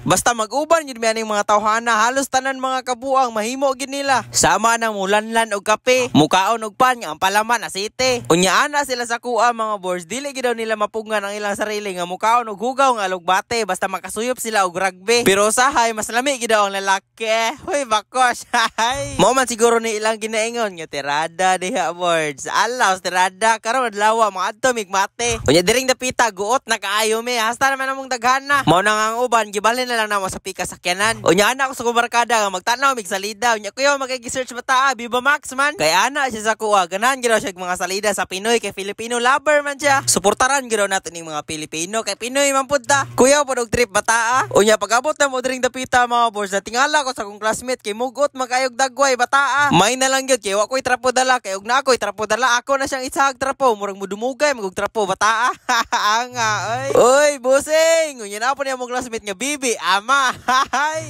Basta mag-uban yun may mga tawhana, halos tanan mga kabuang mahimo gid nila. Sama nang mulanlan og kape, mukaon og pan nga ang palaman asite. Unya ana sila sa kuha mga boys, dili gid daw nila mapungan ang ilang sarili nga mukaon og hugaw nga alugbate basta makasuyop sila og rugby. Pero usahay mas lami gid daw ang lalaki. Hoy bakos. Mo man siguro ni ilang ginaingon nga tirada diha boys. Alaw tirada karon adlaw mga adto migmate. Unya diring dapita guot na kaayo me, hasta naman among daghana. Mao nang ang uban gibalin na lang namo sa pika sakyanan. Unya ana ko sa kubarkada nga magtanaw mig salida. Unya kuya magagi-search bata Viva Max man. Kay ana siya sa kuha ganahan gid siya mga salida sa Pinoy kay Filipino lover man siya. Suportaran gid nato ning mga Pilipino kay Pinoy man pud ta. Kuya pod og trip bata. Unya pag-abot na mo diring dapita mga boys, natingala ko sa akong classmate kay mugot magkayog dagway bata. May na lang gyud kay wa ko'y trapo dala kay og na ako'y trapo dala ako na siyang isahag trapo murag mudumugay magog trapo bata. Anga oy busing unya na po niya mong classmate nga bibi ama.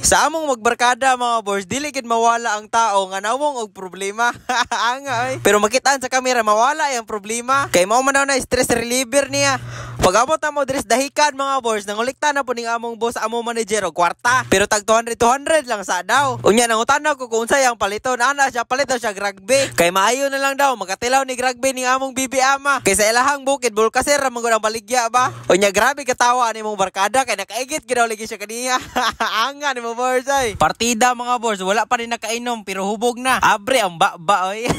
Sa among magbarkada mga boys dili gid mawala ang tao nga nawong og problema. Anga pero makitaan sa kamera mawala yung problema kay mao man daw na stress reliever niya. Pag-abot na mo dres dahikan mga boys, nangulikta na po ning among boss among manager og kwarta pero tag 200 lang sa daw. Unya nangutana ko kung unsay ang paliton, ana siya palit daw siya rugby kay maayo na lang daw makatilaw ni rugby ning among bibi ama kay sa ilahang bukid bulkaser ra man ang baligya ba. Unya grabe katawa ni mong barkada kay nakaigit gid daw lagi siya kaniya. Anga ni mo boys ay partida mga boys, wala pa rin nakainom pero hubog na abre ang baba oy.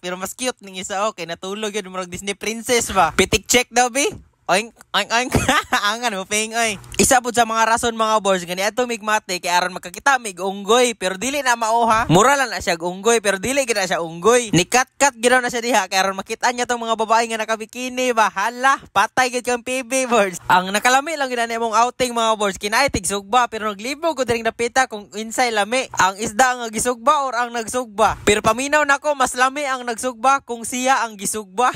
Pero mas cute ning isa okay natulog yun murag Disney princess ba. Pitik check daw bi. Oink, oink, oink. Angan mo, ping, oy. Isa po sa mga rason mga boys, gani ato migmate, kay aron makakita mig unggoy, pero dili na mauha. Mura lang na siya unggoy, pero dili gina siya unggoy. Nikat-kat ginaw na siya diha, kay aron makita niya tong mga babae nga nakabikini ba. Hala, patay gid kang PB boys. Ang nakalami lang gina mong outing mga boys, kinaay tigsugba, pero naglibog ko diring napita kung insay lami. Ang isda ang gisugba or ang nagsugba. Pero paminaw nako mas lami ang nagsugba kung siya ang gisugba.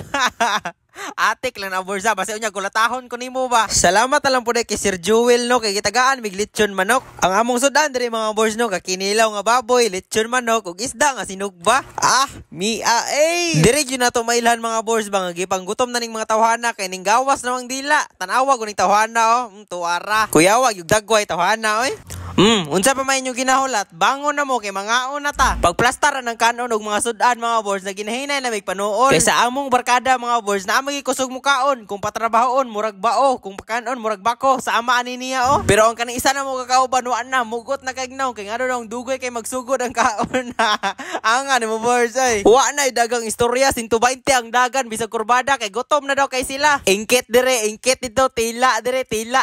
Atik lang na bursa basta unya kulatahon ko nimo ba. Salamat lang po kay Sir Jewel no kay gitagaan mig lechon manok. Ang among sudan diri mga boys no kakinilaw nga baboy, lechon manok ug isda nga sinugba. Mia diri gyud nato mailhan mga boys ba nga gipanggutom na ning mga tawhana kay ning gawas namang dila. Tanawa ko ning tawhana tuwara. Kuyawa yung dagway tawhana oy. Unsa pa may inyo ginahulat? Bangon na mo kay mangaon na ta. Pagplastaran ng kanon og mga sudan mga boys na ginahinay na may panuon. Kay sa among barkada mga boys na among ikusog mo kaon kung patrabahoon murag bao, kung pakanon murag bako sa ama ani niya Pero ang kaning isa na mo kakauban wa na mugot na kagnaw kay ngano dong dugoy kay magsugod ang kaon. Ang ani mo boys ay. Wa na dagang istorya 120 ang dagan bisag kurbada kay gutom na daw kay sila. Ingkit dito, tila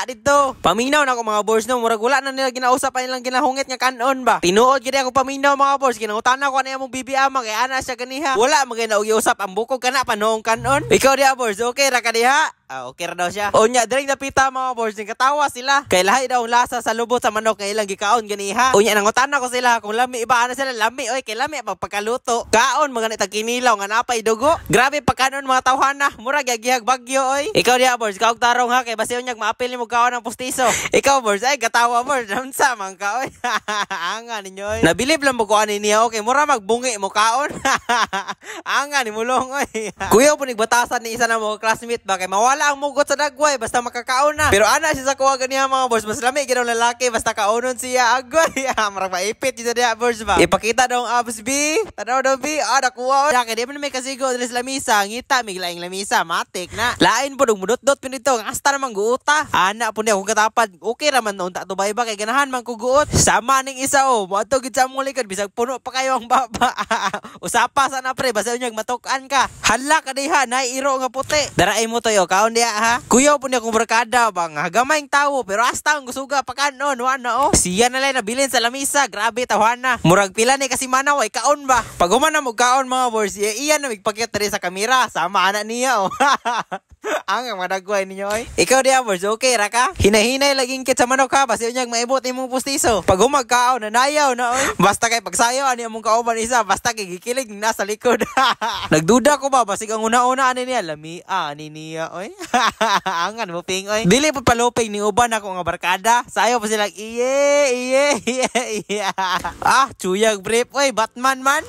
dito. Paminaw na ko mga boys no murag wala na nila ginausap pa nilang ginahungit nga kanon ba. Tinuod gid ako paminaw mga boys, ginangutana ko ana imong bibi ama kay ana siya ganiha. Wala magay na og usap ang bukog kana panoong kanon. Ikaw diha boys, okay ra ka diha? Okay ra daw siya. Unya diring napita mga boys, katawa sila. Kay lahi daw lasa sa lubot sa manok kay ilang gikaon ganiha. Unya nangutana ko sila kung lami iba ana sila lami oy kay lami pagpakaluto. Kaon mga tag kinilaw nga napay dugo. Grabe pagkanon mga tawhana, mura gagihag bagyo oy. Ikaw diha boys, kaog tarong ha kay basi unya maapil nimo kaon ang pustiso. Ikaw boys, ay katawa boys, unsa man ka oy. Anga ninyo oy. Nabilib lang mo ko ani niya okay, mura magbungi mo kaon. Anga ni mulong oy. Kuya po nigbatasan ni isa na mo classmate ba kay mawala ang mugot sa dagway basta makakaon na. Pero ana siya sa kuha ganiya mga boys, mas lami ginaw lalaki basta kaunon siya agway. Marag maipit dito diha boys ba. Ipakita daw ang abs B. Tanaw daw B. Nakuha. Kaya di man may kasigo dili sa lamisa, ngita mig laing lamisa, matik na. Lain po dong mudot-dot pinito, hasta namang guuta. Ana po niya kung katapad. Okay ra man unta to ba kay ganahan man ko guot. Sama ning isa moadto gid sa mong likod bisag puno pa kayo ang baba. Usapa sana pre basta unyag matukan ka. Hala ka diha naiiro nga puti. Daray mo toyo kaon diha ha. Kuya po niya kung barkada bang hagamayng tawo pero hasta ang gusuga pakanon wala Siya na lang nabilin sa lamisa, grabe tawhana. Murag pila ni kasi manaw ay kaon ba. Pag humana mo kaon mga boys, iyan na migpakit diri sa kamera sama ana niya Ang madagway ninyo oy. Ikaw diha boys, okay ra ka? Hinahinay laging kit sa manok ha, basi unyag maibot imong pustiso. Pag humagkaon na nayaw na oy. Basta kay pagsayo ani among kauban isa, basta kay gikilig nasa likod. Nagduda ko ba basig ang una-una ani niya lami ani niya oy. Angan mo ping oy. Dili pa paluping ni uban ako nga barkada. Sayo pa sila iye. Chuyag brief oy, Batman man.